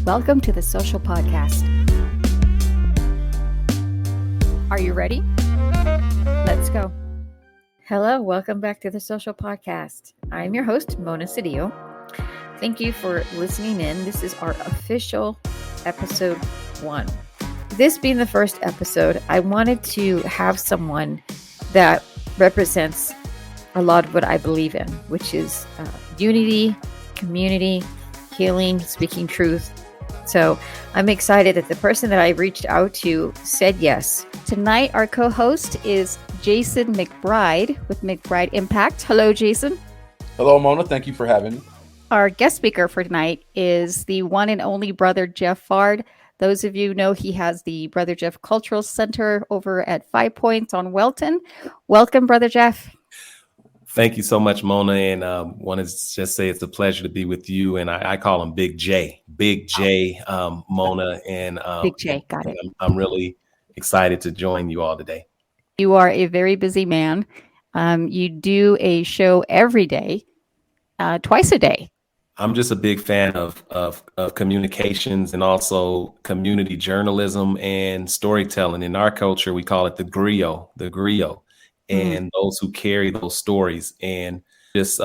Welcome to the Social Podcast. Are you ready? Let's go. Hello, welcome back to the Social Podcast. I'm your host, Mona Cedillo. Thank you for listening in. This is our official episode 1. This being the first episode, I wanted to have someone that represents a lot of what I believe in, which is unity, community, healing, speaking truth. So I'm excited that the person that I reached out to said yes. Tonight, our co-host is Jason McBride with McBride Impact. Hello, Jason. Hello, Mona. Thank you for having me. Our guest speaker for tonight is the one and only Brother Jeff Fard. Those of you know he has the Brother Jeff Cultural Center over at 5 Points on Welton. Welcome, Brother Jeff. Thank you so much, Mona. And want to just say it's a pleasure to be with you. And I call him Big J, Mona. And Big J, got it. I'm really excited to join you all today. You are a very busy man. You do a show every day, twice a day. I'm just a big fan of communications and also community journalism and storytelling. In our culture, we call it the griot. And those who carry those stories, and just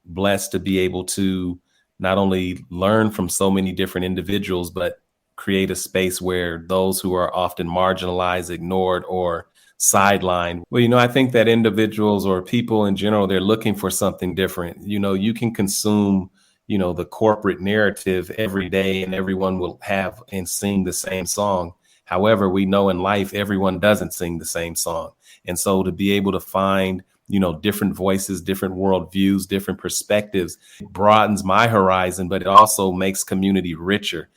blessed to be able to not only learn from so many different individuals, but create a space where those who are often marginalized, ignored, or sidelined. Well, I think that individuals or people in general, they're looking for something different. You can consume, the corporate narrative every day and everyone will have and sing the same song. However, we know in life, everyone doesn't sing the same song. And so to be able to find, different voices, different worldviews, different perspectives, it broadens my horizon, but it also makes community richer.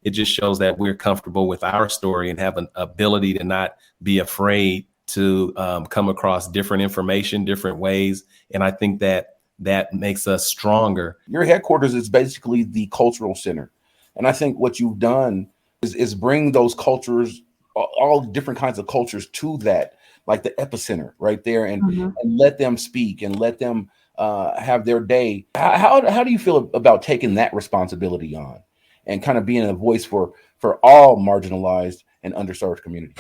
It just shows that we're comfortable with our story and have an ability to not be afraid to come across different information, different ways. And I think that makes us stronger. Your headquarters is basically the cultural center. And I think what you've done is bring those cultures, all different kinds of cultures to that, like the epicenter right there, and let them speak and let them have their day. How do you feel about taking that responsibility on and kind of being a voice for all marginalized and underserved communities?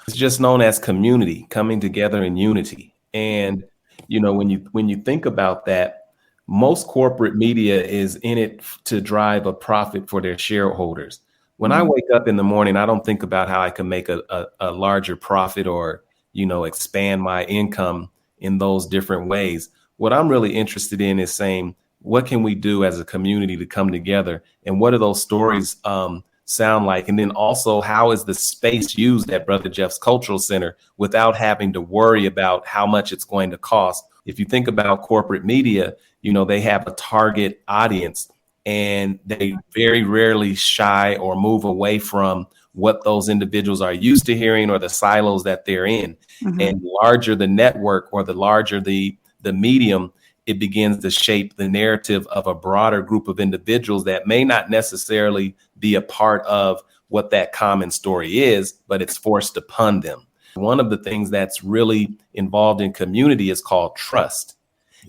It's just known as community, coming together in unity. And, when you think about that, most corporate media is in it to drive a profit for their shareholders. When I wake up in the morning, I don't think about how I can make a larger profit or, expand my income in those different ways. What I'm really interested in is saying, what can we do as a community to come together? And what do those stories sound like? And then also, how is the space used at Brother Jeff's Cultural Center without having to worry about how much it's going to cost? If you think about corporate media, they have a target audience. And they very rarely shy or move away from what those individuals are used to hearing or the silos that they're in. And the larger the network or the larger the medium, it begins to shape the narrative of a broader group of individuals that may not necessarily be a part of what that common story is, but it's forced upon them. One of the things that's really involved in community is called trust.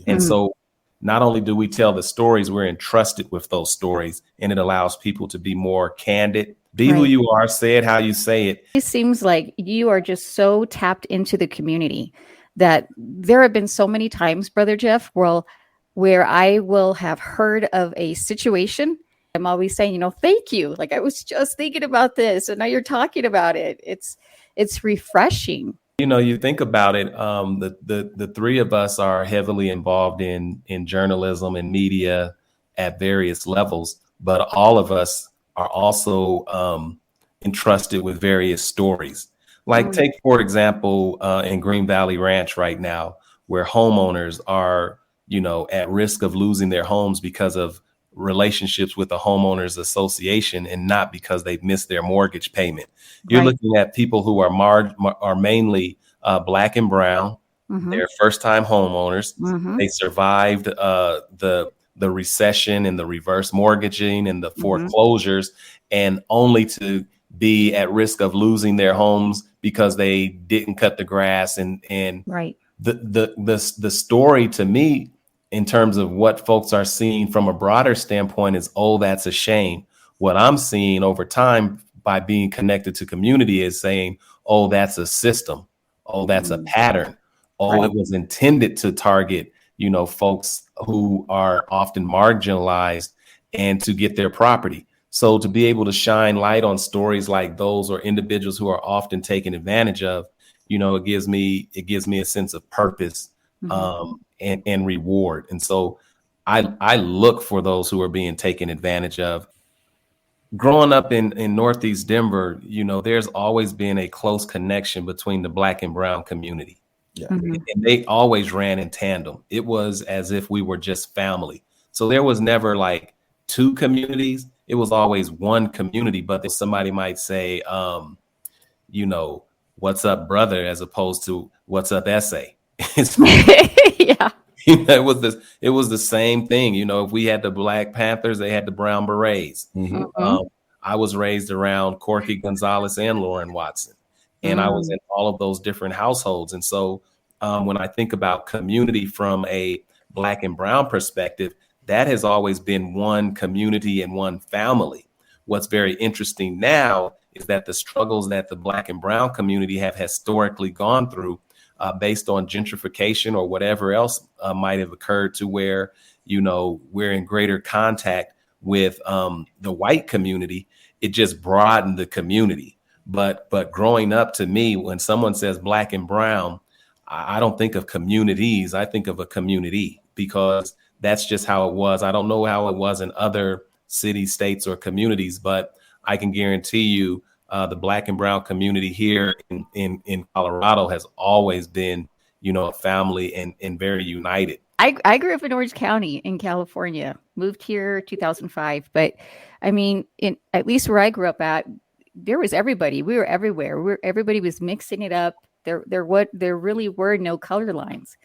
And so not only do we tell the stories, we're entrusted with those stories, and it allows people to be more candid, be who you are, say it how you say it. It seems like you are just so tapped into the community that there have been so many times, Brother Jeff, where I will have heard of a situation. I'm always saying, thank you. Like, I was just thinking about this, and now you're talking about it. It's refreshing. You think about it, the three of us are heavily involved in journalism and media at various levels, but all of us are also entrusted with various stories. Like take, for example, in Green Valley Ranch right now, where homeowners are, at risk of losing their homes because of relationships with the homeowners association and not because they've missed their mortgage payment. You're looking at people who are mainly Black and brown. They're first-time homeowners. They survived the recession and the reverse mortgaging and the foreclosures, and only to be at risk of losing their homes because they didn't cut the grass. And the story to me, in terms of what folks are seeing from a broader standpoint, is, oh, that's a shame. What I'm seeing over time by being connected to community is saying, oh, that's a system. Oh, that's a pattern. Oh, Right. it was intended to target, folks who are often marginalized and to get their property. So to be able to shine light on stories like those or individuals who are often taken advantage of, it gives me a sense of purpose and reward. And so I look for those who are being taken advantage of. Growing up in Northeast Denver, there's always been a close connection between the Black and brown community. Yeah. And they always ran in tandem. It was as if we were just family. So there was never like two communities. It was always one community, but somebody might say, what's up, brother, as opposed to what's up, essay. Yeah. It was the same thing. If we had the Black Panthers, they had the Brown Berets. I was raised around Corky Gonzalez and Lauren Watson, and I was in all of those different households. And so when I think about community from a Black and brown perspective, that has always been one community and one family. What's very interesting now is that the struggles that the Black and brown community have historically gone through based on gentrification or whatever else might have occurred to where, we're in greater contact with the white community, it just broadened the community. But growing up, to me, when someone says Black and brown, I don't think of communities. I think of a community, because that's just how it was. I don't know how it was in other cities, states, or communities, but I can guarantee you the Black and brown community here in Colorado has always been, a family and very united. I grew up in Orange County in California, moved here 2005. But I mean, at least where I grew up at, there was everybody. We were everywhere. Everybody was mixing it up. There really were no color lines.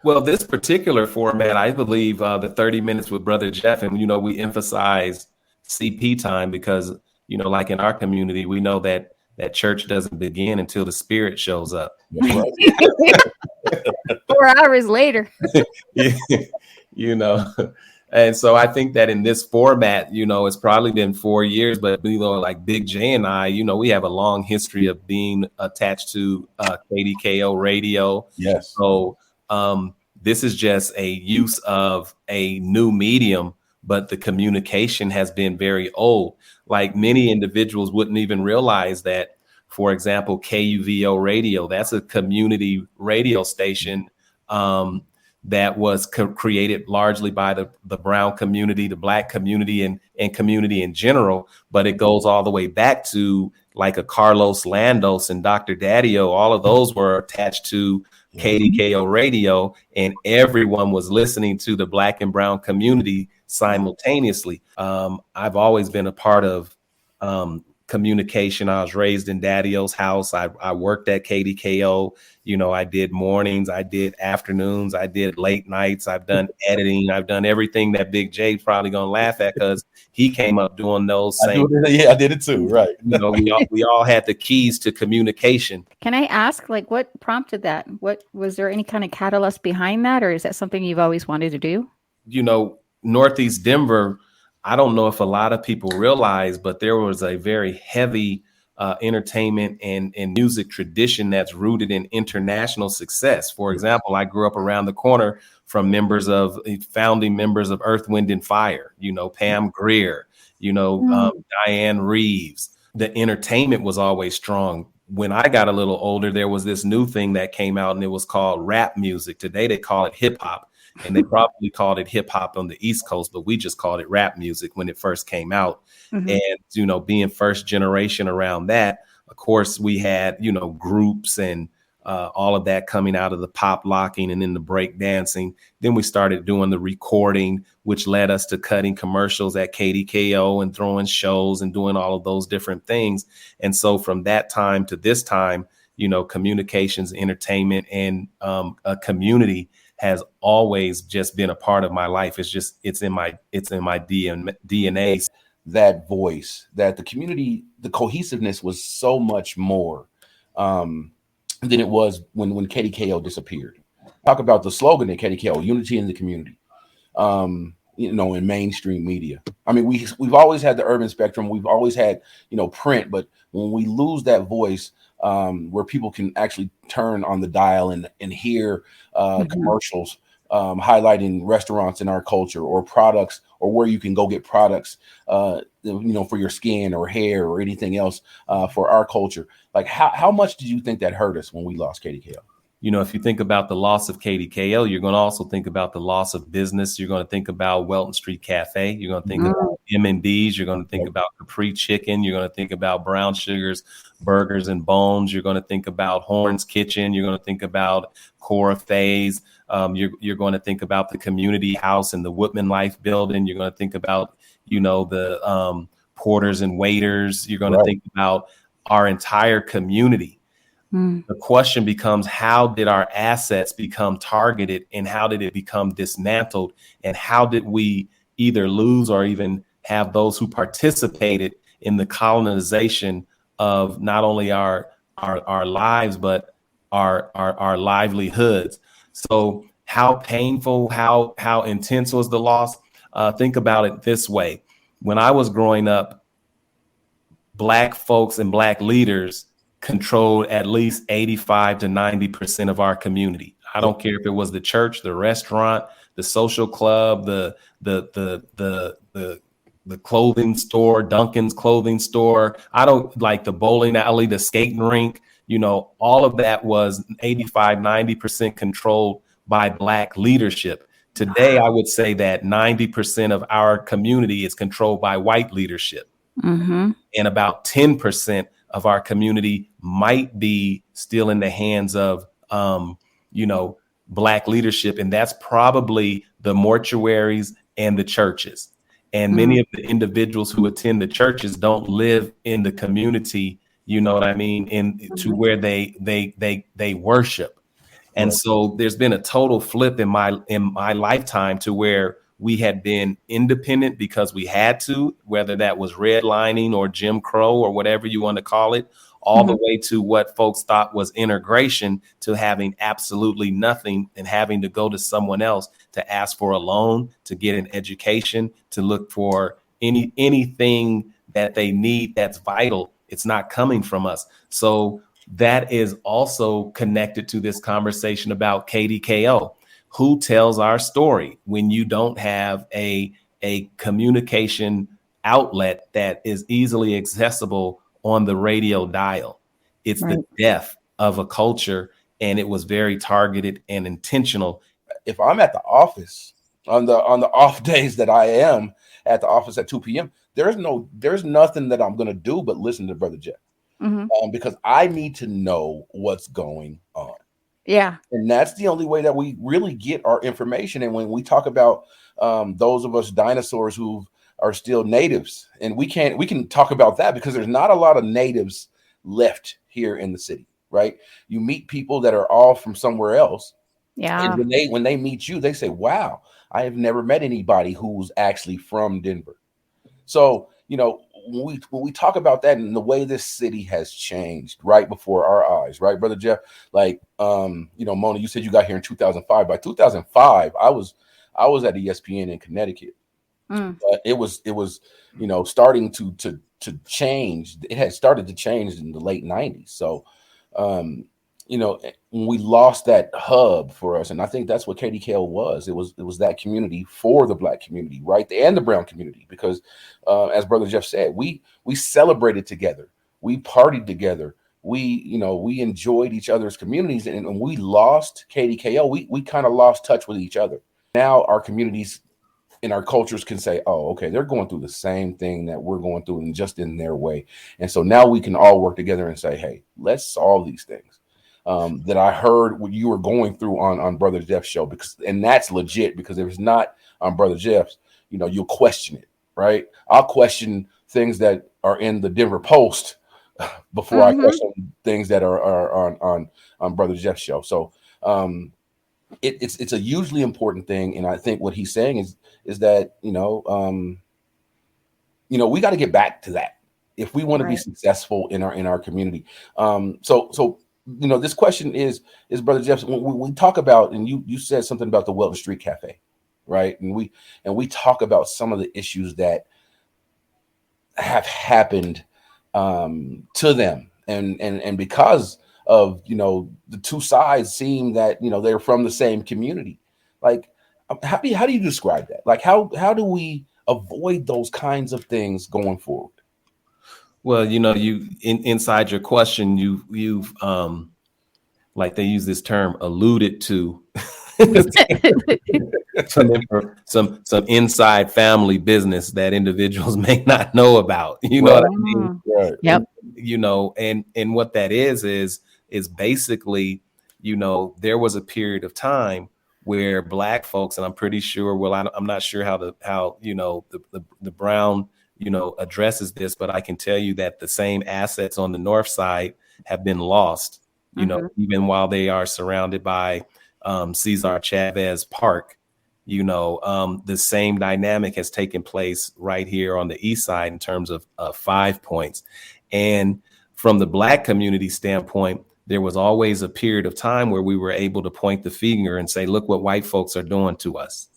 Well, this particular format, I believe the 30 minutes with Brother Jeff, and, we emphasize CP time because, like in our community, we know that church doesn't begin until the Spirit shows up. That's right. 4 hours later. And so I think that in this format, it's probably been 4 years, but like Big J and I, we have a long history of being attached to KDKO radio. Yes. So this is just a use of a new medium, but the communication has been very old. Like many individuals wouldn't even realize that, for example, KUVO radio, that's a community radio station that was created largely by the brown community, the Black community, and community in general. But it goes all the way back to like a Carlos Landos and Dr. Daddio. All of those were attached to KDKO radio, and everyone was listening to the Black and brown community simultaneously. I've always been a part of communication. I was raised in Daddio's house. I worked at KDKO. I did mornings, I did afternoons, I did late nights. I've done editing. I've done everything that Big J's probably gonna laugh at because he came up doing those same. I did it too. Right. We all had the keys to communication. Can I ask, like, what prompted that? What was there any kind of catalyst behind that, or is that something you've always wanted to do? Northeast Denver, I don't know if a lot of people realize, but there was a very heavy entertainment and music tradition that's rooted in international success. For example, I grew up around the corner from founding members of Earth, Wind and Fire, Pam Grier, Diane Reeves. The entertainment was always strong. When I got a little older, there was this new thing that came out and it was called rap music. Today they call it hip hop. And they probably called it hip hop on the East Coast, but we just called it rap music when it first came out. And, being first generation around that, of course, we had, groups and all of that coming out of the pop locking and then the break dancing. Then we started doing the recording, which led us to cutting commercials at KDKO and throwing shows and doing all of those different things. And so from that time to this time, communications, entertainment, and a community has always just been a part of my life. It's in my DNA. That voice, that the community, the cohesiveness was so much more than it was when KDKO disappeared. Talk about the slogan at KDKO, unity in the community. in mainstream media. I mean, we've always had the urban spectrum. We've always had, print. But when we lose that voice, where people can actually turn on the dial and hear commercials highlighting restaurants in our culture or products, or where you can go get products, for your skin or hair or anything else for our culture. Like, how much did you think that hurt us when we lost KDKO? If you think about the loss of KDKO, you're going to also think about the loss of business. You're going to think about Welton Street Cafe. You're going to think about M&D's. You're going to think about Capri Chicken. You're going to think about Brown Sugar's Burgers and Bones. You're going to think about Horn's Kitchen. You're going to think about Cora Faye's. You're going to think about the Community House and the Woodman Life Building. You're going to think about, the porters and waiters. You're going to think about our entire community. The question becomes, how did our assets become targeted, and how did it become dismantled, and how did we either lose or even have those who participated in the colonization of not only our lives, but our livelihoods? So how painful, how intense was the loss? Think about it this way. When I was growing up, Black folks and Black leaders controlled at least 85 to 90% of our community. I don't care if it was the church, the restaurant, the social club, the clothing store, Duncan's clothing store. I don't like the bowling alley, the skating rink, all of that was 85, 90% controlled by Black leadership. Today, I would say that 90% of our community is controlled by white leadership. And about 10% of our community might be still in the hands of, Black leadership. And that's probably the mortuaries and the churches. And many of the individuals who attend the churches don't live in the community, you know what I mean, to where they worship. And so there's been a total flip in my lifetime to where we had been independent because we had to, whether that was redlining or Jim Crow or whatever you want to call it, all the way to what folks thought was integration, to having absolutely nothing and having to go to someone else to ask for a loan, to get an education, to look for anything that they need that's vital. It's not coming from us. So that is also connected to this conversation about KDKO. Who tells our story when you don't have a communication outlet that is easily accessible on the radio dial? It's the death of a culture, and it was very targeted and intentional. If I'm at the office on the off days that I am at the office at 2 p.m., there's nothing that I'm going to do but listen to Brother Jeff, because I need to know what's going on. Yeah. And that's the only way that we really get our information. And when we talk about those of us dinosaurs who are still natives, and we can talk about that because there's not a lot of natives left here in the city, right? You meet people that are all from somewhere else. Yeah. And when they meet you, they say, wow, I have never met anybody who's actually from Denver. So, when we talk about that and the way this city has changed right before our eyes, right, Brother Jeff? Like, Mona, you said you got here in 2005. By 2005, I was at ESPN in Connecticut. But it was starting to change. It had started to change in the late 90s. So, when we lost that hub for us, and I think that's what KDKO was. It was that community for the Black community, right, and the brown community, because as Brother Jeff said, we celebrated together, we partied together, we enjoyed each other's communities, and when we lost KDKO, we kind of lost touch with each other. Now our communities and our cultures can say, oh, okay, they're going through the same thing that we're going through, and just in their way. And so now we can all work together and say, hey, let's solve these things. That I heard what you were going through on Brother Jeff's show, and that's legit, because if it's not on Brother Jeff's, you'll question it, right? I'll question things that are in the Denver Post before I question things that are on Brother Jeff's show. So it's a hugely important thing, and I think what he's saying is that we got to get back to that if we want to be successful in our community. So. This question is Brother Jeff, when we talk about, and you said something about the Welton Street Cafe, right? And we talk about some of the issues that have happened to them, and because of, you know, the two sides seem that, you know, they're from the same community. Like, how do you describe that? Like, how do we avoid those kinds of things going forward? Well, you know, inside your question, you've like they use this term, alluded to some inside family business that individuals may not know about. You know Right. what I mean? Right. Yep. You know, and what that is basically, you know, there was a period of time where Black folks, and I'm pretty sure, well, I'm not sure how you know the Brown, you know, addresses this, but I can tell you that the same assets on the North Side have been lost, you know, even while they are surrounded by Cesar Chavez Park. You know, the same dynamic has taken place right here on the East Side in terms of 5 Points. And from the Black community standpoint, there was always a period of time where we were able to point the finger and say, look what white folks are doing to us.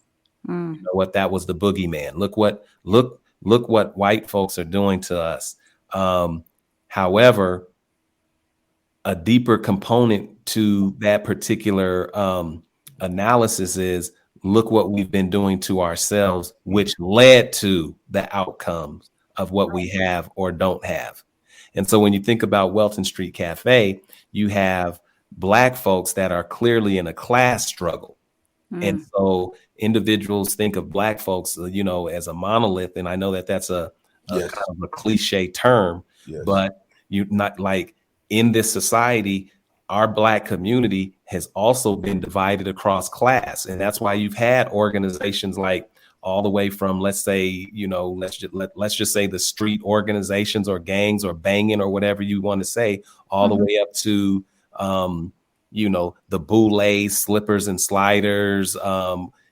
You know what, that was the boogeyman. Look what white folks are doing to us. However, a deeper component to that particular analysis is, look what we've been doing to ourselves, which led to the outcomes of what we have or don't have. And so when you think about Welton Street Cafe, you have Black folks that are clearly in a class struggle. And so individuals think of Black folks, you know, as a monolith. And I know that that's a kind of a cliche term, but you not like in this society, our Black community has also been divided across class. And that's why you've had organizations like all the way from, let's say, you know, let's just say the street organizations or gangs or banging or whatever you want to say, all the way up to, you know, the boulets, slippers and sliders,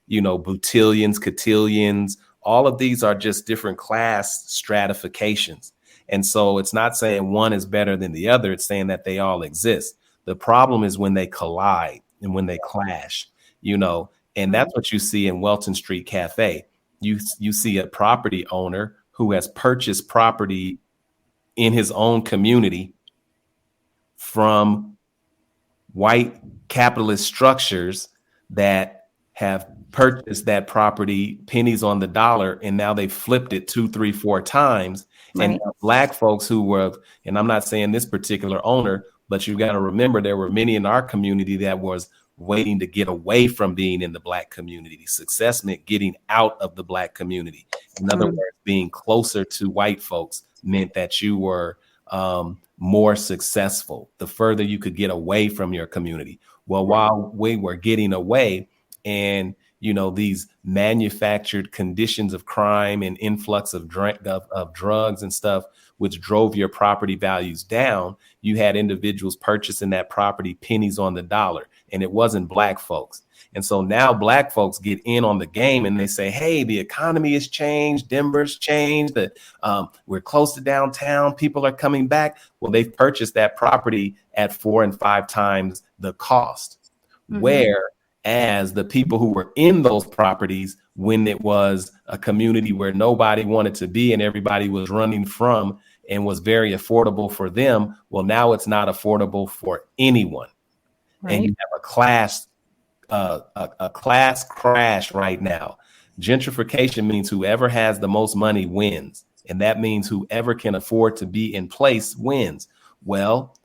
you know, botillions, cotillions. All of these are just different class stratifications. And so it's not saying one is better than the other. It's saying that they all exist. The problem is when they collide and when they clash, you know, and that's what you see in Welton Street Cafe. You see a property owner who has purchased property in his own community from white capitalist structures that have purchased that property pennies on the dollar, and now they flipped it 2, 3, 4 times. Right. And Black folks who were, and I'm not saying this particular owner, but you got to remember there were many in our community that was waiting to get away from being in the Black community. Success meant getting out of the Black community. In other words, being closer to white folks meant that you were more successful the further you could get away from your community. Well, while we were getting away, and you know, these manufactured conditions of crime and influx of drugs and stuff, which drove your property values down, you had individuals purchasing that property pennies on the dollar, and it wasn't Black folks. And so now Black folks get in on the game and they say, hey, the economy has changed. Denver's changed. We're close to downtown. People are coming back. Well, they've purchased that property at 4 and 5 times the cost. Whereas the people who were in those properties, when it was a community where nobody wanted to be and everybody was running from and was very affordable for them, well, now it's not affordable for anyone. Right. And you have a class crash right now. Gentrification means whoever has the most money wins. And that means whoever can afford to be in place wins. Well,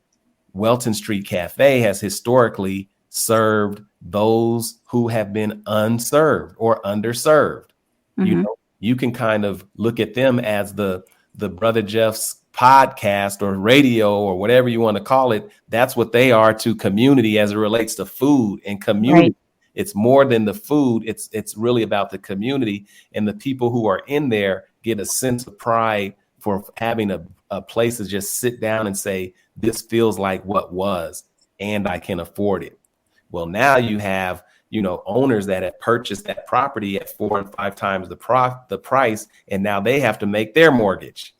Welton Street Cafe has historically served those who have been unserved or underserved. You know, you can kind of look at them as the Brother Jeff's podcast or radio or whatever you want to call it. That's what they are to community as it relates to food and community. Right. It's more than the food. It's really about the community, and the people who are in there get a sense of pride for having a place to just sit down and say, this feels like what was, and I can afford it. Well, now you have, you know, owners that have purchased that property at 4 and 5 times the price, and now they have to make their mortgage.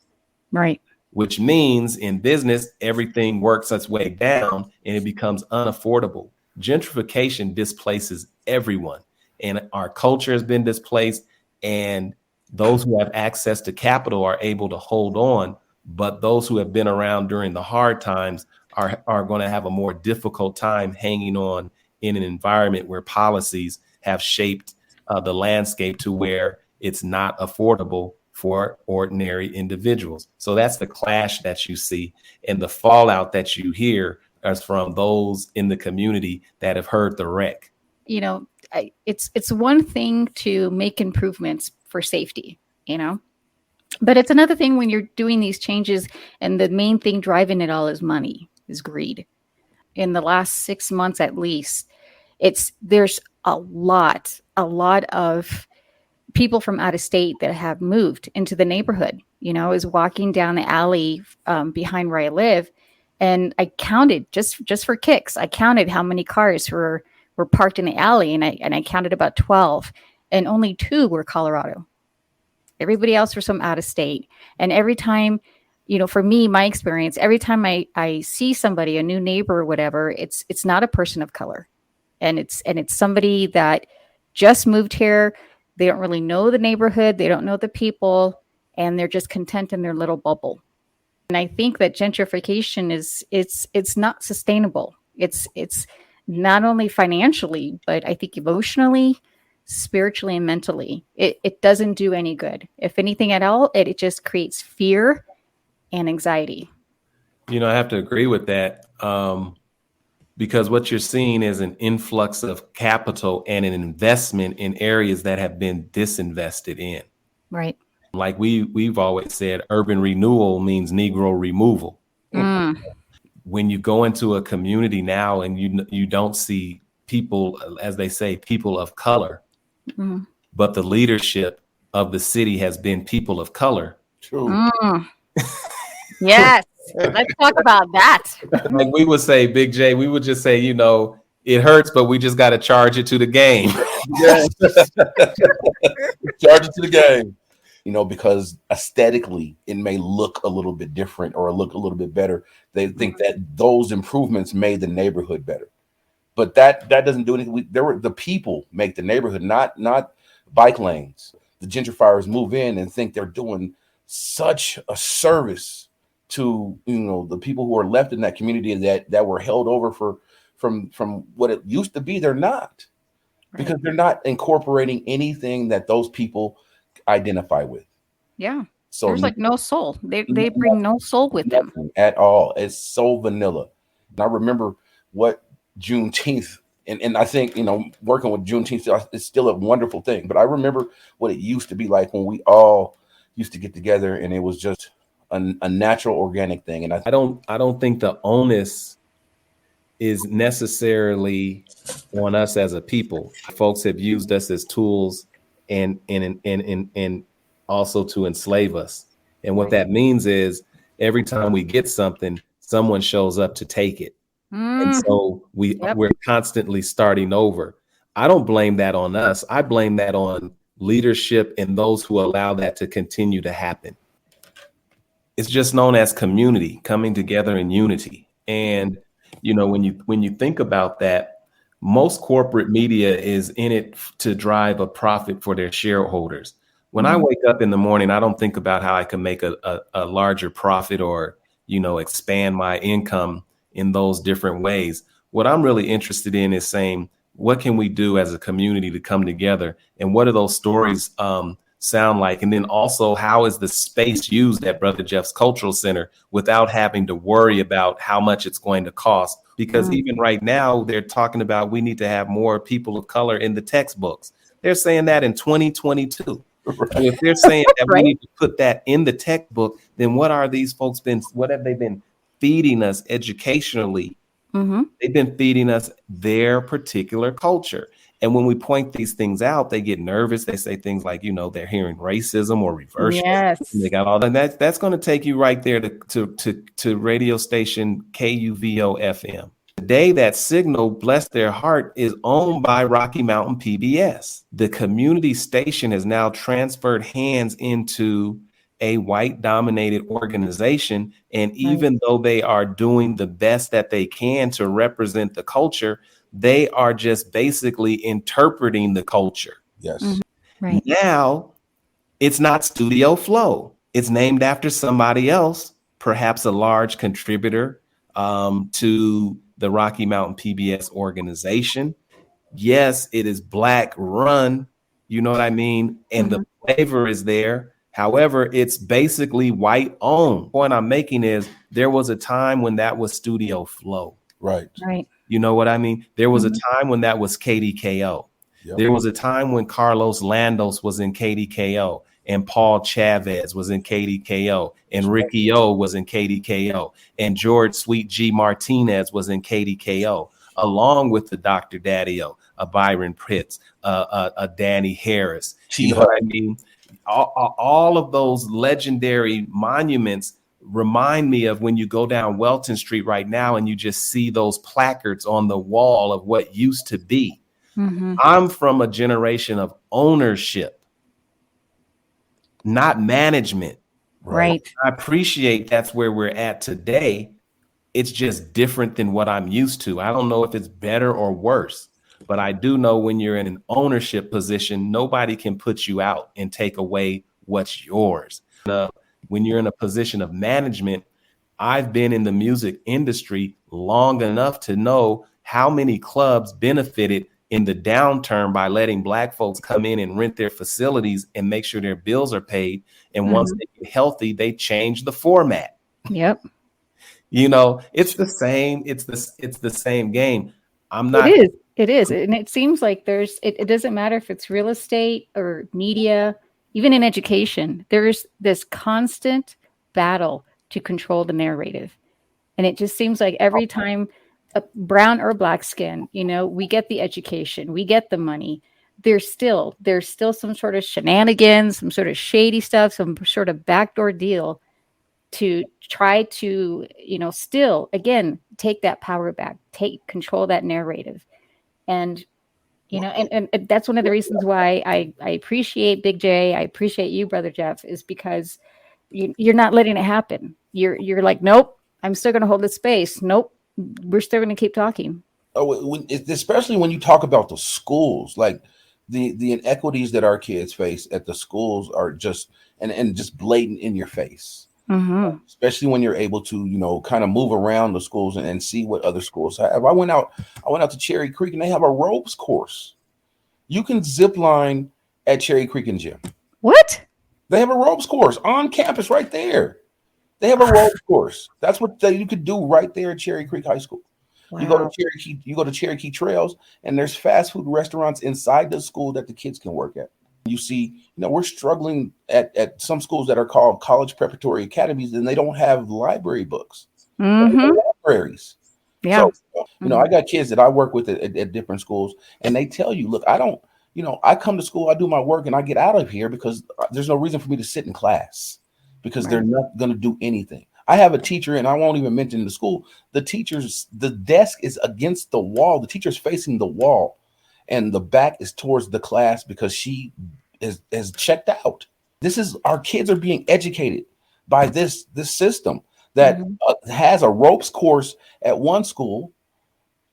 Right. Which means in business, everything works its way down and it becomes unaffordable. Gentrification displaces everyone. and our culture has been displaced, and those who have access to capital are able to hold on, but those who have been around during the hard times are going to have a more difficult time hanging on in an environment where policies have shaped the landscape to where it's not affordable for ordinary individuals. So that's the clash that you see, and the fallout that you hear is from those in the community that have heard the wreck. You know, it's one thing to make improvements for safety, you know, but it's another thing when you're doing these changes and the main thing driving it all is money, is greed. In the last 6 months, at least, there's a lot of people from out of state that have moved into the neighborhood. You know, I was walking down the alley behind where I live, and I counted just for kicks. I counted how many cars were parked in the alley, and I counted about 12, and only 2 were Colorado. Everybody else was from out of state. And every time, you know, for me, my experience, every time I see somebody, a new neighbor or whatever, it's not a person of color, and it's somebody that just moved here. They don't really know the neighborhood. They don't know the people, and they're just content in their little bubble. And I think that gentrification it's not sustainable. It's not only financially, but I think emotionally, spiritually, and mentally, it doesn't do any good. If anything at all, it just creates fear and anxiety. You know, I have to agree with that. Because what you're seeing is an influx of capital and an investment in areas that have been disinvested in. Right. Like we've always said, urban renewal means Negro removal. When you go into a community now and you don't see people, as they say, people of color, but the leadership of the city has been people of color. True. Yes. Let's talk about that. Like we would say, Big J, we would just say, you know, it hurts, but we just got to charge it to the game. Yes. Charge it to the game. You know, because aesthetically, it may look a little bit different or look a little bit better. They think that those improvements made the neighborhood better. But that doesn't do anything. The people make the neighborhood, not bike lanes. The gentrifiers move in and think they're doing such a service to, you know, the people who are left in that community that were held over from what it used to be. They're not, because they're not incorporating anything that those people identify with. Yeah. So there's like no soul. They bring no soul with them at all. It's so vanilla. And I remember what Juneteenth, and I think, you know, working with Juneteenth is still a wonderful thing. But I remember what it used to be like when we all used to get together, and it was just a natural, organic thing. And I don't think the onus is necessarily on us as a people. Folks have used us as tools and also to enslave us. And what that means is every time we get something, someone shows up to take it. And so we're constantly starting over. I don't blame that on us. I blame that on leadership and those who allow that to continue to happen. It's just known as community, coming together in unity. And, you know, when you think about that, most corporate media is in it to drive a profit for their shareholders. When I wake up in the morning, I don't think about how I can make a larger profit or, you know, expand my income in those different ways. What I'm really interested in is saying, what can we do as a community to come together? And what do those stories sound like? And then also, how is the space used at Brother Jeff's Cultural Center without having to worry about how much it's going to cost? Because even right now, they're talking about we need to have more people of color in the textbooks. They're saying that in 2022. Right. And if they're saying that we need to put that in the textbook, then what have they been feeding us educationally? They've been feeding us their particular culture. And when we point these things out, they get nervous. They say things like, you know, they're hearing racism or reversion. Yes. They got all that. That's going to take you right there to radio station KUVO FM. Today, that signal, bless their heart, is owned by Rocky Mountain PBS. The community station has now transferred hands into a white-dominated organization. And even though they are doing the best that they can to represent the culture, They are just basically interpreting the culture. Yes. Mm-hmm. Right. Now it's not Studio Flow. It's named after somebody else, perhaps a large contributor to the Rocky Mountain PBS organization. Yes, it is Black run. You know what I mean? And the flavor is there. However, it's basically white owned. The point I'm making is there was a time when that was Studio Flow. Right. Right. You know what I mean? There was a time when that was KDKO. Yep. There was a time when Carlos Landos was in KDKO and Paul Chavez was in KDKO and Ricky O was in KDKO and George Sweet G Martinez was in KDKO, along with the Dr. Daddy-O, a Byron Pitts, a Danny Harris. You know what I mean? All of those legendary monuments remind me of when you go down Welton Street right now and you just see those placards on the wall of what used to be. I'm from a generation of ownership, not management. Right. I appreciate that's where we're at today. It's just different than what I'm used to. I don't know if it's better or worse, but I do know when you're in an ownership position, nobody can put you out and take away what's yours. When you're in a position of management, I've been in the music industry long enough to know how many clubs benefited in the downturn by letting Black folks come in and rent their facilities and make sure their bills are paid. And once they get healthy, they change the format. Yep. You know, it's the same. It's the same game. I'm not. It is. And it seems like it doesn't matter if it's real estate or media, even in education, there's this constant battle to control the narrative. And it just seems like every time a brown or black skin, we get the education, we get the money. There's still some sort of shenanigans, some sort of shady stuff, some sort of backdoor deal to try to, still, again, take that power back, control that narrative. And, and that's one of the reasons why I appreciate Big J. I appreciate you, Brother Jeff, is because you're not letting it happen. You're like, nope, I'm still going to hold this space. Nope, we're still going to keep talking. Especially when you talk about the schools, like the inequities that our kids face at the schools are just and just blatant in your face. Especially when you're able to, kind of move around the schools and see what other schools have. I went out to Cherry Creek and they have a ropes course. You can zip line at Cherry Creek and Gym. What? They have a ropes course on campus right there. They have a ropes course. That's what you could do right there at Cherry Creek High School. Wow. You go to Cherokee Trails and there's fast food restaurants inside the school that the kids can work at. You see, we're struggling at some schools that are called college preparatory academies, and they don't have library books. Libraries. Yeah. So, I got kids that I work with at different schools, and they tell you, look, I don't, I come to school, I do my work, and I get out of here because there's no reason for me to sit in class because they're not going to do anything. I have a teacher, and I won't even mention the school. The desk is against the wall. The teacher's facing the wall. And the back is towards the class because she is checked out. Our kids are being educated by this system that has a ropes course at one school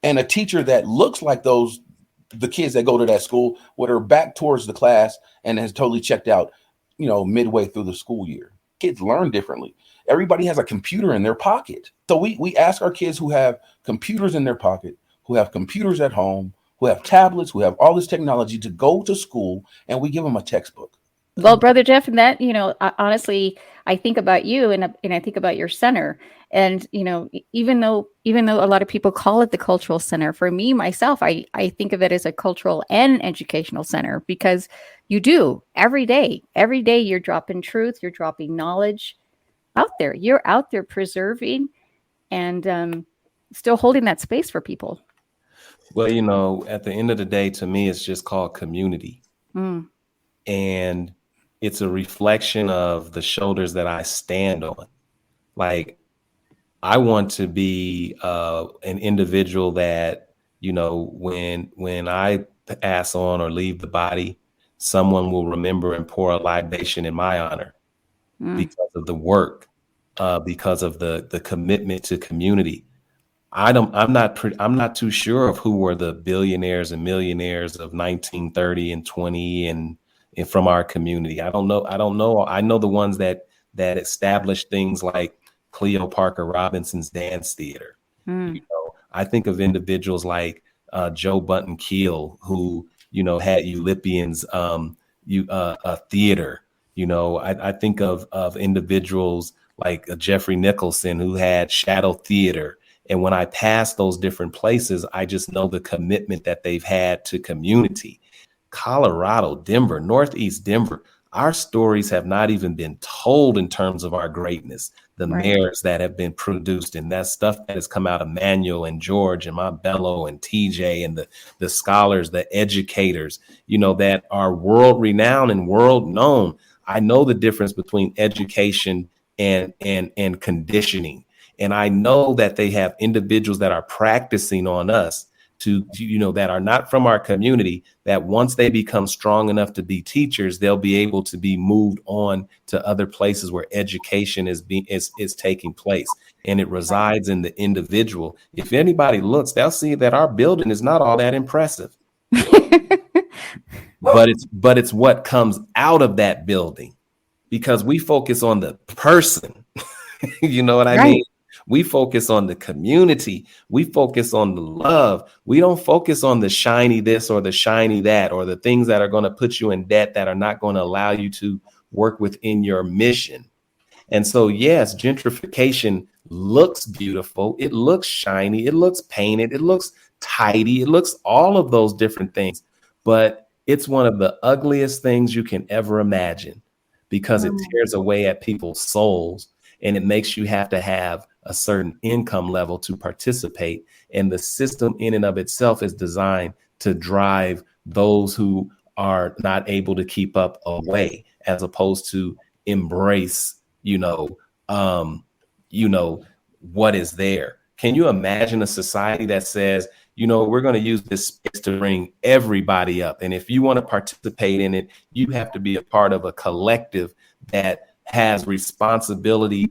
and a teacher that looks like the kids that go to that school with her back towards the class and has totally checked out, midway through the school year. Kids learn differently. Everybody has a computer in their pocket. So we ask our kids who have computers in their pocket, who have computers at home, who have tablets, who have all this technology to go to school, and we give them a textbook. Well, Brother Jeff, and that, honestly, I think about you and I think about your center. And, even though a lot of people call it the cultural center, for me, myself, I think of it as a cultural and educational center because you do every day you're dropping truth, you're dropping knowledge out there. You're out there preserving and still holding that space for people. Well, at the end of the day, to me, it's just called community. And it's a reflection of the shoulders that I stand on. Like, I want to be an individual that, when I pass on or leave the body, someone will remember and pour a libation in my honor because of the work, because of the commitment to community. I'm not too sure of who were the billionaires and millionaires of 1930 and 20 and from our community. I don't know. I know the ones that established things like Cleo Parker Robinson's dance theater. You know, I think of individuals like Joe Bunton Keel, who, you know, had Eulipian's theater. You know, I think of individuals like Jeffrey Nicholson, who had Shadow Theater. And when I pass those different places, I just know the commitment that they've had to community. Colorado, Denver, Northeast Denver, our stories have not even been told in terms of our greatness. The mayors that have been produced and that stuff that has come out of Manuel and George and Montbello and TJ and the scholars, the educators, you know, that are world renowned and world known. I know the difference between education and conditioning. And I know that they have individuals that are practicing on us to, you know, that are not from our community, that once they become strong enough to be teachers, they'll be able to be moved on to other places where education is taking place, and it resides in the individual. If anybody looks, they'll see that our building is not all that impressive, but it's what comes out of that building, because we focus on the person. You know what I mean? We focus on the community. We focus on the love. We don't focus on the shiny this or the shiny that, or the things that are going to put you in debt that are not going to allow you to work within your mission. And so, yes, gentrification looks beautiful. It looks shiny. It looks painted. It looks tidy. It looks all of those different things. But it's one of the ugliest things you can ever imagine, because it tears away at people's souls, and it makes you have to have a certain income level to participate. And the system in and of itself is designed to drive those who are not able to keep up away, as opposed to embrace, what is there. Can you imagine a society that says, you know, we're going to use this space to bring everybody up, and if you want to participate in it, you have to be a part of a collective that has responsibility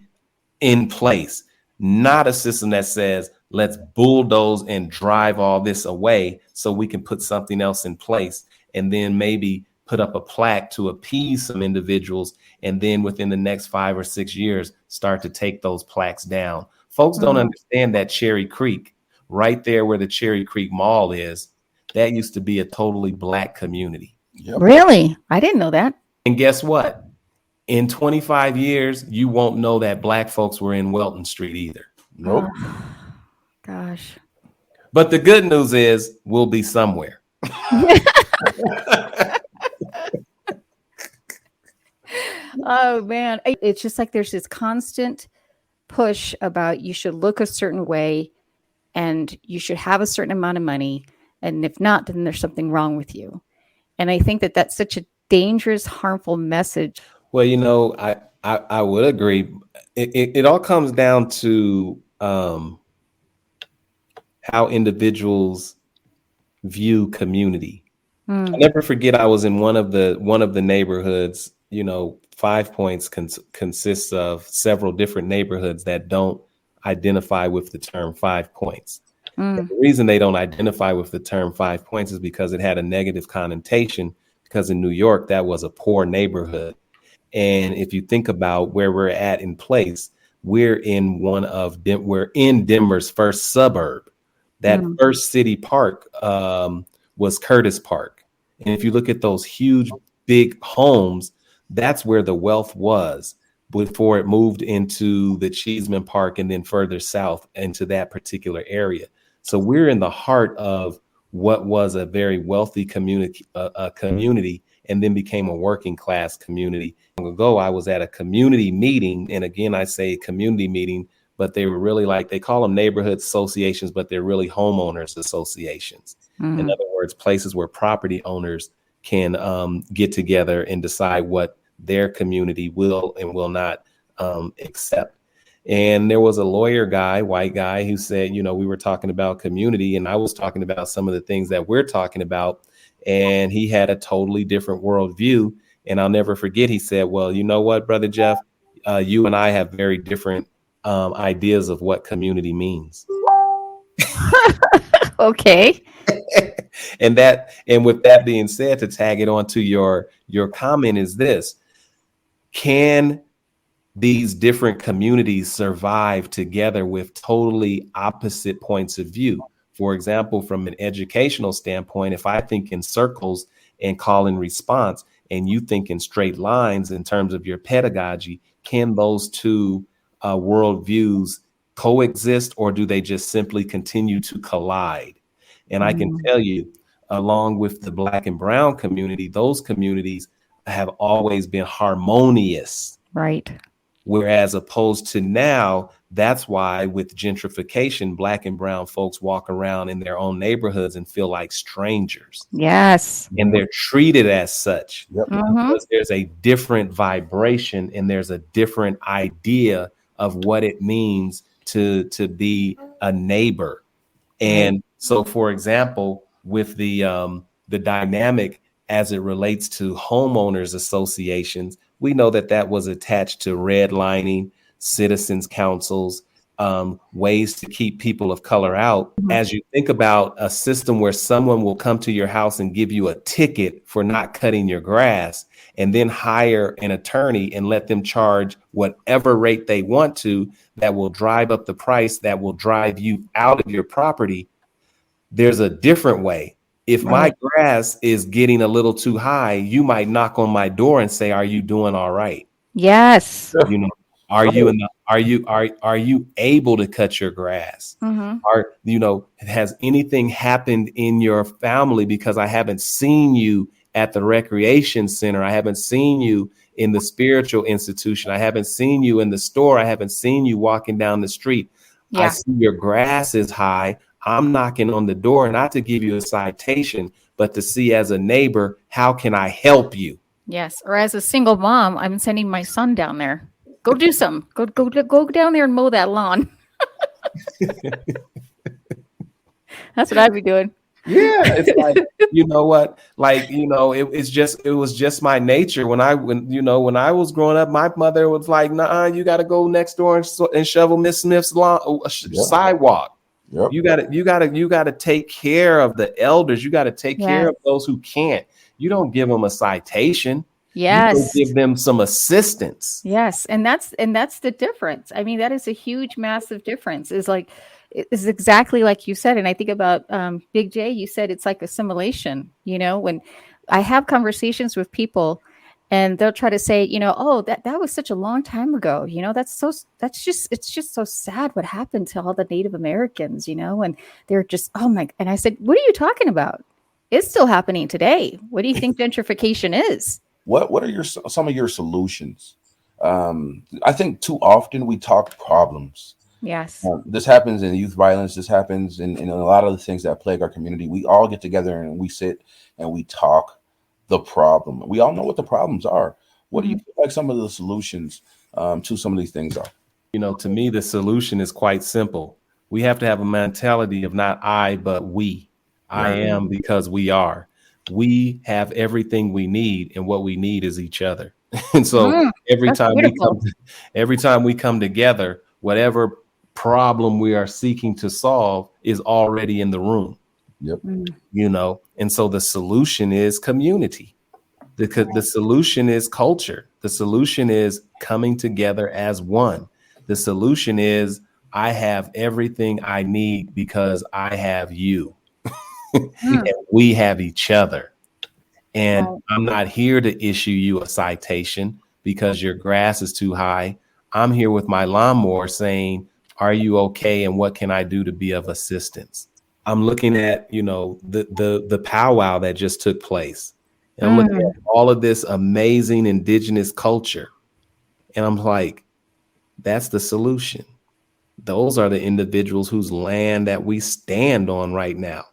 in place, not a system that says, let's bulldoze and drive all this away so we can put something else in place, and then maybe put up a plaque to appease some individuals, and then within the next 5 or 6 years start to take those plaques down. Folks don't understand that Cherry Creek, right there where the Cherry Creek Mall is, that used to be a totally Black community. Yep. Really? I didn't know that. And guess what? In 25 years, you won't know that Black folks were in Welton Street either. Nope. Gosh. But the good news is we'll be somewhere. Oh, man. It's just like there's this constant push about you should look a certain way and you should have a certain amount of money. And if not, then there's something wrong with you. And I think that that's such a dangerous, harmful message. Well, you know, I would agree. It all comes down to how individuals view community. I'll never forget, I was in one of the neighborhoods. You know, 5 Points consists of several different neighborhoods that don't identify with the term 5 Points. The reason they don't identify with the term 5 Points is because it had a negative connotation, because in New York, that was a poor neighborhood. And if you think about where we're at in place, we're in Denver's first suburb. That first city park was Curtis Park. And if you look at those huge, big homes, that's where the wealth was before it moved into the Cheeseman Park and then further south into that particular area. So we're in the heart of what was a very wealthy community, and then became a working class community. Long ago, I was at a community meeting, and again, I say community meeting, but they were really they call them neighborhood associations, but they're really homeowners associations. In other words, places where property owners can get together and decide what their community will and will not accept. And there was a lawyer guy, white guy, who said, you know, we were talking about community, and I was talking about some of the things that we're talking about. And he had a totally different worldview. And I'll never forget, he said, well, you know what, Brother Jeff, you and I have very different ideas of what community means. Okay. And with that being said, to tag it onto your comment is this: can these different communities survive together with totally opposite points of view? For example, from an educational standpoint, if I think in circles and call and response, and you think in straight lines in terms of your pedagogy, can those two worldviews coexist, or do they just simply continue to collide? And I can tell you, along with the Black and Brown community, those communities have always been harmonious. Right. Whereas opposed to now, that's why with gentrification, Black and brown folks walk around in their own neighborhoods and feel like strangers. Yes. And they're treated as such. Yep. Because there's a different vibration and there's a different idea of what it means to be a neighbor. And so, for example, with the dynamic as it relates to homeowners associations, we know that was attached to redlining, citizens councils, ways to keep people of color out. As you think about a system where someone will come to your house and give you a ticket for not cutting your grass, and then hire an attorney and let them charge whatever rate they want to, that will drive up the price, that will drive you out of your property. There's a different way. If my grass is getting a little too high, you might knock on my door and say, "Are you doing all right?" Yes. You know, are you able to cut your grass? Has anything happened in your family? Because I haven't seen you at the recreation center. I haven't seen you in the spiritual institution. I haven't seen you in the store. I haven't seen you walking down the street. I see your grass is high. I'm knocking on the door, not to give you a citation, but to see as a neighbor, how can I help you? Yes. Or as a single mom, I'm sending my son down there. Go do something. Go down there and mow that lawn. That's what I'd be doing. Yeah, it's like, you know what? Like, it was just my nature. When I was growing up, my mother was like, "Nah, you got to go next door and shovel Miss Smith's lawn, sidewalk." Yep. You got to take care of the elders. You got to take care of those who can't. You don't give them a citation. Yes. You give them some assistance. Yes. And that's the difference. I mean, that is a huge, massive difference. Is exactly like you said. And I think about Big J, you said it's like assimilation. When I have conversations with people, and they'll try to say, "Oh, that was such a long time ago. It's just so sad what happened to all the Native Americans, and they're just, oh my." And I said, "What are you talking about? It's still happening today. What do you think gentrification is?" What are some of your solutions? I think too often we talk problems. Yes. This happens in youth violence. This happens in a lot of the things that plague our community. We all get together and we sit and we talk the problem. We all know what the problems are. What do you feel like some of the solutions to some of these things are? To me, the solution is quite simple. We have to have a mentality of not I, but we. I am because we are. We have everything we need, and what we need is each other. And so every time we come together, whatever problem we are seeking to solve is already in the room. Yep. And so the solution is community. The solution is culture. The solution is coming together as one. The solution is I have everything I need because I have you. And we have each other. And I'm not here to issue you a citation because your grass is too high. I'm here with my lawnmower saying, "Are you okay? And what can I do to be of assistance?" I'm looking at, the powwow that just took place. And I'm looking at all of this amazing indigenous culture. And I'm like, that's the solution. Those are the individuals whose land that we stand on right now.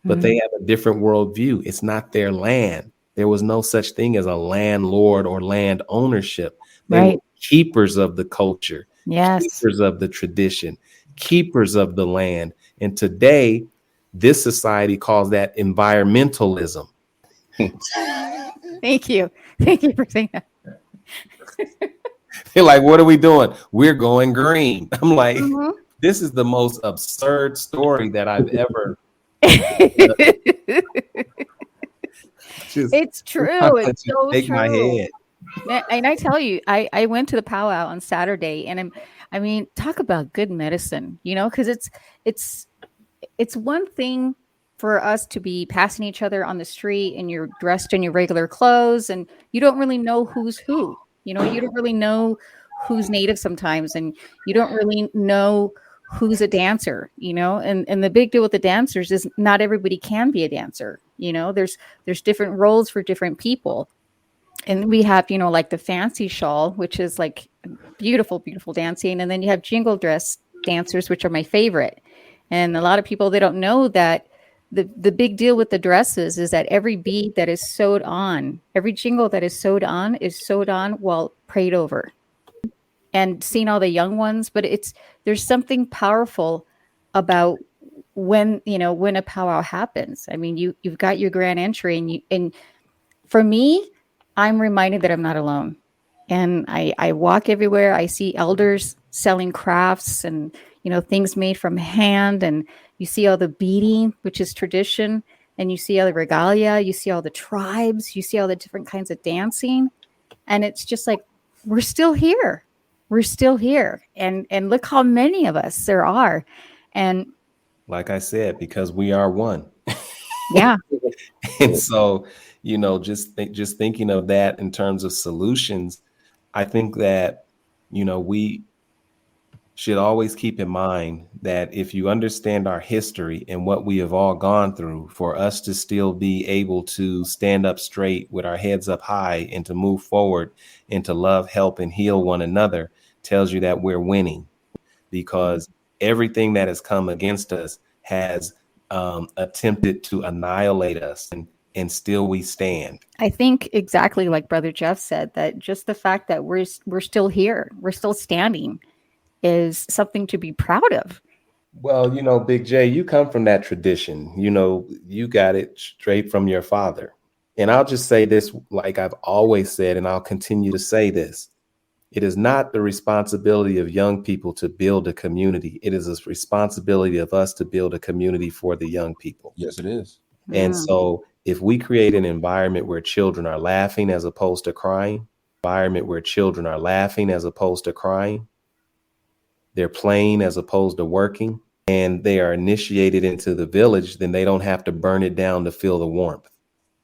But they have a different worldview. It's not their land. There was no such thing as a landlord or land ownership. They were keepers of the culture, keepers of the tradition, keepers of the land. And today, this society calls that environmentalism. Thank you. Thank you for saying that. They're like, "What are we doing? We're going green." I'm like, this is the most absurd story that I've ever. It's true. It's so take true. my head. And I tell you, I went to the powwow on Saturday, and I mean, talk about good medicine, because it's one thing for us to be passing each other on the street and you're dressed in your regular clothes and you don't really know who's who. You don't really know who's native sometimes, and you don't really know who's a dancer, and the big deal with the dancers is not everybody can be a dancer. There's different roles for different people. And we have, like the fancy shawl, which is like beautiful, beautiful dancing. And then you have jingle dress dancers, which are my favorite. And a lot of people, they don't know that the big deal with the dresses is that every bead that is sewed on, every jingle that is sewed on while prayed over. And seeing all the young ones, but there's something powerful about when a powwow happens. I mean, you've got your grand entry, and for me, I'm reminded that I'm not alone. And I walk everywhere. I see elders selling crafts and, things made from hand. And you see all the beading, which is tradition. And you see all the regalia. You see all the tribes. You see all the different kinds of dancing. And it's just like, we're still here. We're still here. And look how many of us there are. And like I said, because we are one. Yeah. And so, just thinking of that in terms of solutions, I think that, we should always keep in mind that if you understand our history and what we have all gone through, for us to still be able to stand up straight with our heads up high and to move forward and to love, help, and heal one another tells you that we're winning, because everything that has come against us has attempted to annihilate us, and still we stand. I think exactly like Brother Jeff said, that just the fact that we're still here, we're still standing, is something to be proud of. Well, Big J, you come from that tradition. You got it straight from your father. And I'll just say this, like I've always said, and I'll continue to say this. It is not the responsibility of young people to build a community. It is a responsibility of us to build a community for the young people. Yes, it is. And so if we create an environment where children are laughing as opposed to crying, they're playing as opposed to working, and they are initiated into the village, then they don't have to burn it down to feel the warmth.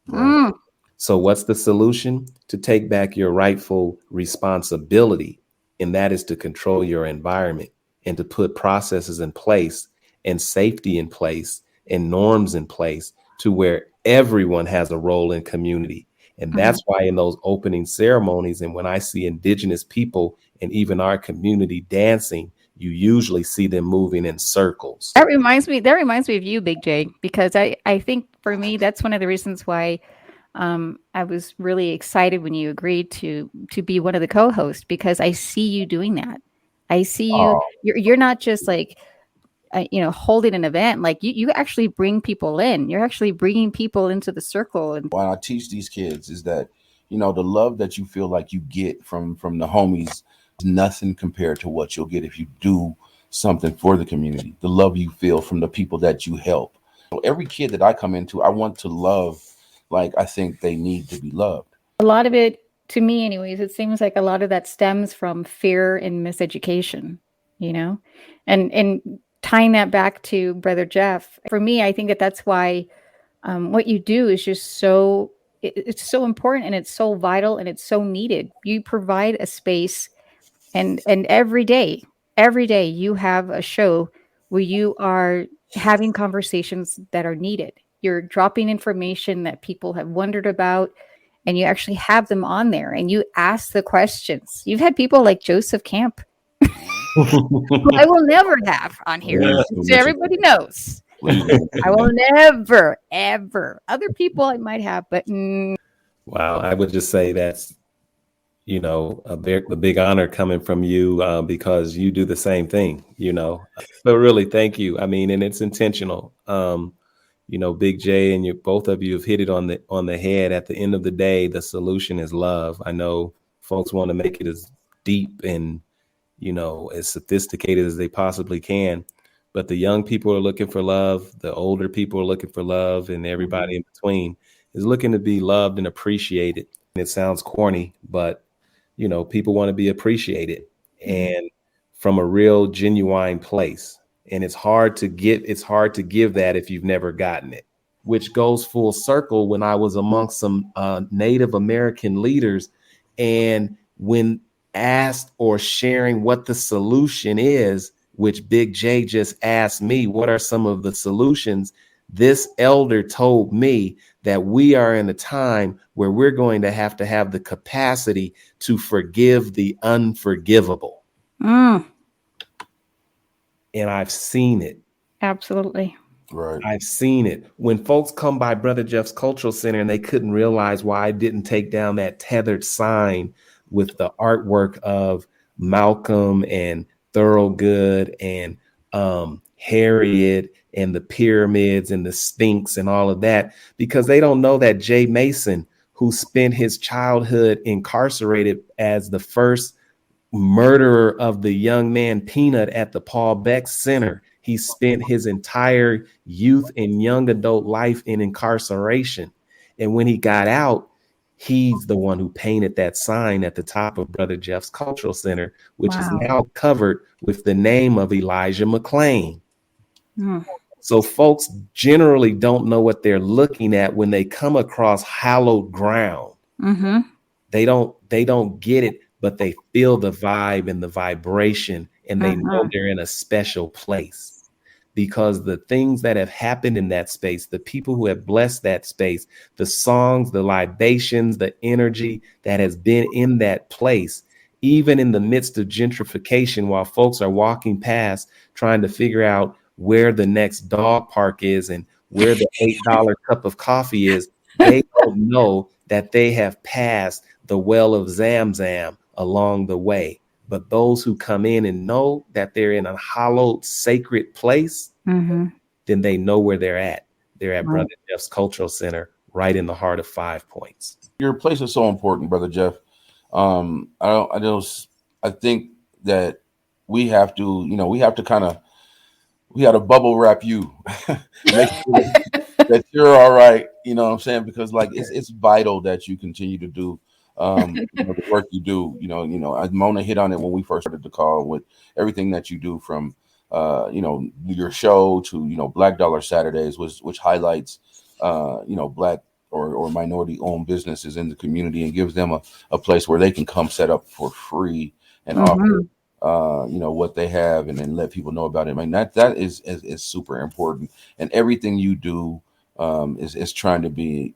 Mm. So what's the solution? To take back your rightful responsibility, and that is to control your environment and to put processes in place and safety in place and norms in place to where everyone has a role in community. And that's why in those opening ceremonies, and when I see indigenous people and even our community dancing, you usually see them moving in circles. That reminds me of you, Big J, because I think for me, that's one of the reasons why I was really excited when you agreed to be one of the co-hosts, because I see you doing that. I see you. You're not just like, holding an event. Like you actually bring people in. You're actually bringing people into the circle. And what I teach these kids is that, the love that you feel like you get from the homies is nothing compared to what you'll get if you do something for the community. The love you feel from the people that you help. So every kid that I come into, I want to love like I think they need to be loved. A lot of it, to me anyways, it seems like a lot of that stems from fear and miseducation, and tying that back to Brother Jeff, for me, I think that's why what you do is just it's so important, and it's so vital, and it's so needed. You provide a space, and every day you have a show where you are having conversations that are needed. You're dropping information that people have wondered about, and you actually have them on there, and you ask the questions. You've had people like Joseph Camp, who I will never have on here. Yeah. So everybody knows. I will never, ever. Other people I might have, but wow, I would just say that's, a big honor coming from you, because you do the same thing, But really, thank you. I mean, and it's intentional. Big J and both of you have hit it on the head. At the end of the day, the solution is love. I know folks want to make it as deep and as sophisticated as they possibly can. But the young people are looking for love. The older people are looking for love, and everybody in between is looking to be loved and appreciated. And it sounds corny, but people want to be appreciated and from a real genuine place. And it's hard to give that if you've never gotten it, which goes full circle when I was amongst some Native American leaders. And when asked or sharing what the solution is, which Big J just asked me, what are some of the solutions? This elder told me that we are in a time where we're going to have the capacity to forgive the unforgivable. And I've seen it. Absolutely. Right. I've seen it. When folks come by Brother Jeff's Cultural Center and they couldn't realize why I didn't take down that tethered sign with the artwork of Malcolm and Thorogood and Harriet and the pyramids and the Sphinx and all of that, because they don't know that Jay Mason, who spent his childhood incarcerated as the first murderer of the young man Peanut at the Paul Beck Center, he spent his entire youth and young adult life in incarceration. And when he got out, he's the one who painted that sign at the top of Brother Jeff's Cultural Center, which is now covered with the name of Elijah McClain. So folks generally don't know what they're looking at when they come across hallowed ground. They don't get it, but they feel the vibe and the vibration, and they know they're in a special place. Because the things that have happened in that space, the people who have blessed that space, the songs, the libations, the energy that has been in that place, even in the midst of gentrification, while folks are walking past trying to figure out where the next dog park is and where the $8 cup of coffee is, they don't know that they have passed the well of Zamzam along the way. But those who come in and know that they're in a hallowed, sacred place, then they know where they're at. They're at Brother Jeff's Cultural Center, right in the heart of 5 Points. Your place is so important, Brother Jeff. I think that we have to bubble wrap you, make sure that you're all right. You know what I'm saying? Because it's vital that you continue to do the work you do. Mona hit on it when we first started the call with everything that you do, from your show to Black Dollar Saturdays, which highlights Black or minority owned businesses in the community and gives them a place where they can come set up for free and offer what they have, and then let people know about it. I mean, that is super important, and everything you do is trying to be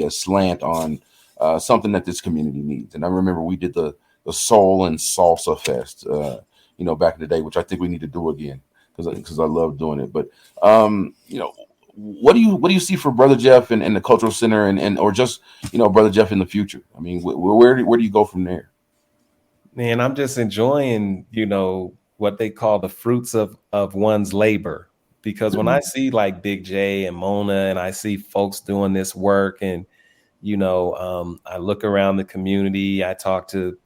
a slant on something that this community needs. And I remember we did the Soul and Salsa Fest back in the day, which I think we need to do again because I love doing it. But what do you see for Brother Jeff and the Cultural Center and or just Brother Jeff in the future? I mean, where do you go from there? Man, I'm just enjoying what they call the fruits of one's labor, because when I see like Big J and Mona and I see folks doing this work, and I look around the community, I talk to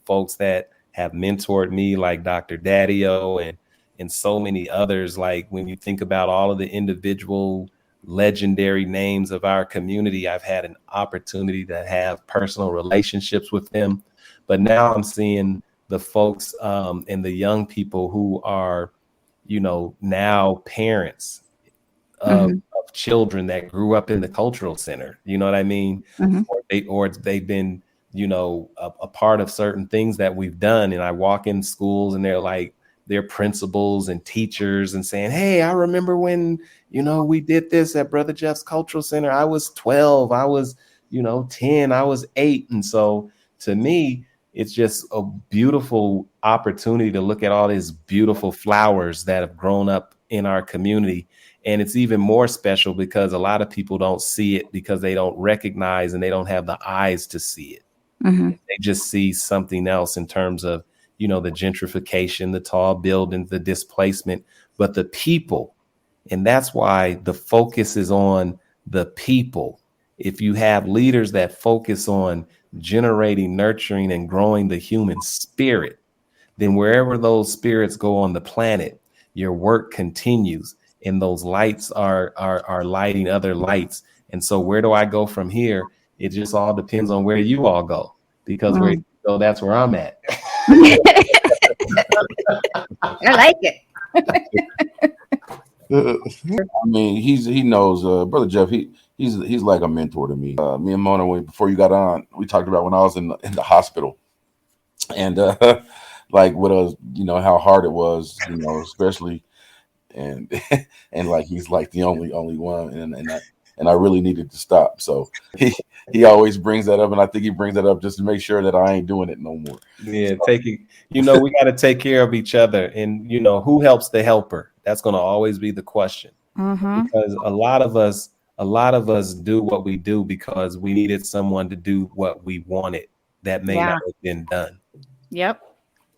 folks that have mentored me like Dr. Daddio and so many others. Like when you think about all of the individual legendary names of our community, I've had an opportunity to have personal relationships with them. But now I'm seeing the folks and the young people who are, now parents of children that grew up in the Cultural Center. You know what I mean? Or they've been, a part of certain things that we've done. And I walk in schools and they're principals and teachers and saying, hey, I remember when, we did this at Brother Jeff's Cultural Center. I was 12, I was, 10, I was 8. And so to me, it's just a beautiful opportunity to look at all these beautiful flowers that have grown up in our community. And it's even more special because a lot of people don't see it because they don't recognize and they don't have the eyes to see it. They just see something else in terms of, the gentrification, the tall buildings, the displacement, but the people. And that's why the focus is on the people. If you have leaders that focus on generating, nurturing, and growing the human spirit, then wherever those spirits go on the planet, your work continues, and those lights are lighting other lights. And so where do I go from here? It just all depends on where you all go, because where you go, that's where I'm at. I like it. I mean, he knows, Brother Jeff. He's like a mentor to me. Me and Mona, before you got on, we talked about when I was in the hospital, and like what was, how hard it was, especially, and and like he's like the only one, and I really needed to stop. So he always brings that up, and I think he brings that up just to make sure that I ain't doing it no more. Yeah, we got to take care of each other, and who helps the helper? That's going to always be the question. Because a lot of us do what we do because we needed someone to do what we wanted that may not have been done. Yep.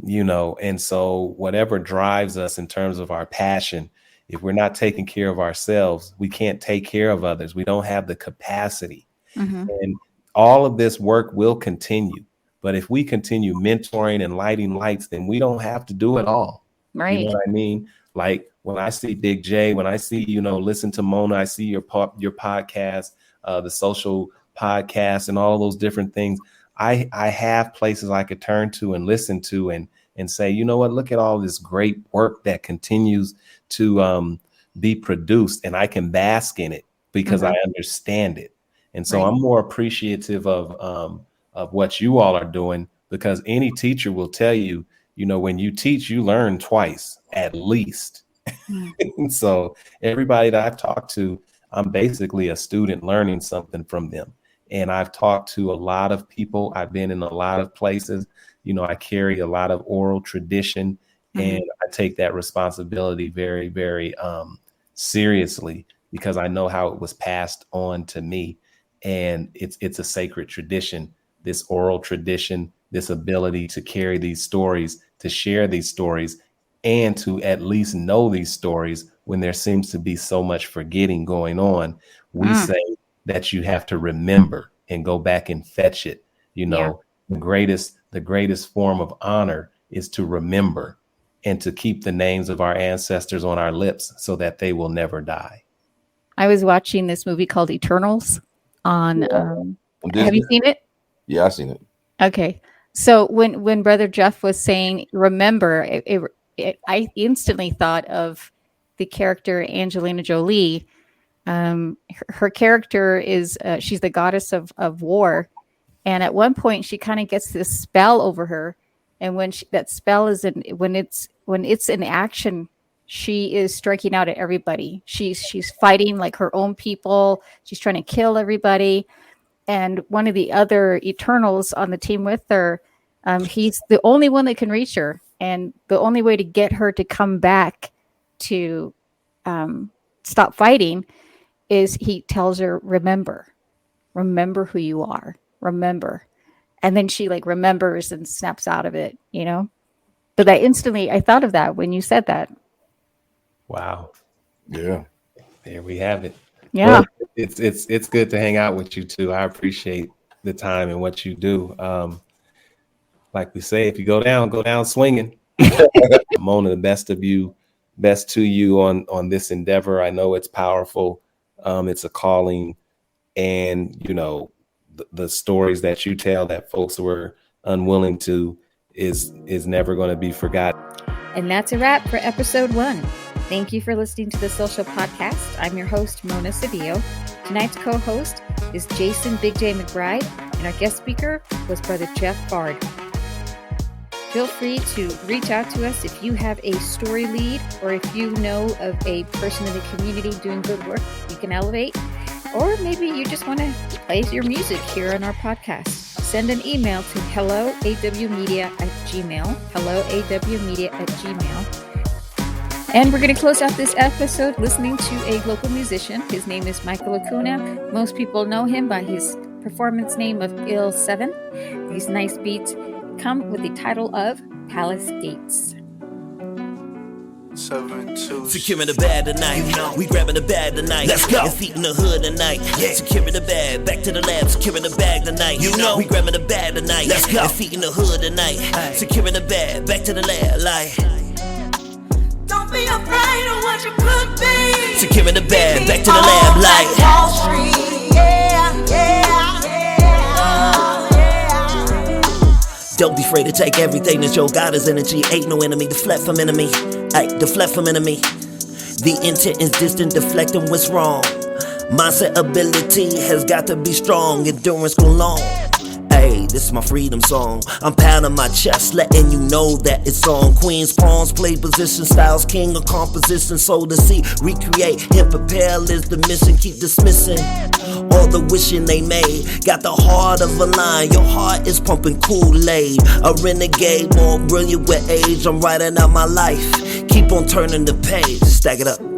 And so whatever drives us in terms of our passion, if we're not taking care of ourselves, we can't take care of others. We don't have the capacity. And all of this work will continue. But if we continue mentoring and lighting lights, then we don't have to do it all. Right. You know what I mean? Like when I see Big J, when I see, listen to Mona, I see your podcast, the social podcast and all those different things. I have places I could turn to and listen to and say, you know what, look at all this great work that continues to be produced, and I can bask in it because I understand it. And so I'm more appreciative of what you all are doing, because any teacher will tell you, when you teach, you learn twice at least. So everybody that I've talked to, I'm basically a student learning something from them. And I've talked to a lot of people. I've been in a lot of places. I carry a lot of oral tradition, and I take that responsibility very, very seriously, because I know how it was passed on to me. And it's a sacred tradition, this oral tradition, this ability to carry these stories, to share these stories, and to at least know these stories when there seems to be so much forgetting going on. We say that you have to remember and go back and fetch it. The greatest form of honor is to remember and to keep the names of our ancestors on our lips so that they will never die. I was watching this movie called Eternals on have you seen it? Yeah, I've seen it. Okay. So when Brother Jeff was saying remember, I instantly thought of the character Angelina Jolie. Her character is she's the goddess of war, and at one point she kind of gets this spell over her, and when that spell is when it's in action, she is striking out at everybody. She's fighting like her own people. She's trying to kill everybody. And one of the other Eternals on the team with her, he's the only one that can reach her. And the only way to get her to come back to stop fighting is he tells her, remember who you are, remember. And then she like remembers and snaps out of it, But I thought of that when you said that. Wow. Yeah. There we have it. Yeah. Well, it's good to hang out with you too. I appreciate the time and what you do. Like we say, if you go down swinging. Mona, the best to you on this endeavor. I know it's powerful. It's a calling, and the stories that you tell that folks were unwilling to is never going to be forgotten. And that's a wrap for episode 1. Thank you for listening to the Social Podcast. I'm your host, Mona Cedillo. Tonight's co-host is Jason Big J McBride, and our guest speaker was Brother Jeff Bard. Feel free to reach out to us if you have a story lead, or if you know of a person in the community doing good work you can elevate, or maybe you just want to play your music here on our podcast. Send an email to helloawmedia@gmail.com. helloawmedia@gmail.com. And we're going to close out this episode listening to a local musician. His name is Michael Acuna. Most people know him by his performance name of Il 7. These nice beats come with the title of Palace Gates. Securing the bag tonight, we grabbing the bag tonight. Let's go. And feet in the hood tonight. Securing the bag, back to the lab. Securing the bag tonight. We grabbing the bag tonight. Let's go. And feet in the hood tonight. Securing the bag, back to the lab. Like, don't be afraid of what you could be. Securing the bag, back to the lab. Like Wall Street, Don't be afraid to take everything that your God is energy. Ain't no enemy, deflect from enemy. Deflect from enemy. The intent is distant, deflecting what's wrong. Mindset ability has got to be strong. Endurance go long. Hey, this is my freedom song. I'm pounding my chest, letting you know that it's on. Queens, pawns, play position, styles, king of composition. Soul to see, recreate, hip propel is the mission. Keep dismissing all the wishing they made. Got the heart of a lion, your heart is pumping Kool-Aid. A renegade, more brilliant with age. I'm writing out my life, keep on turning the page. Stack it up.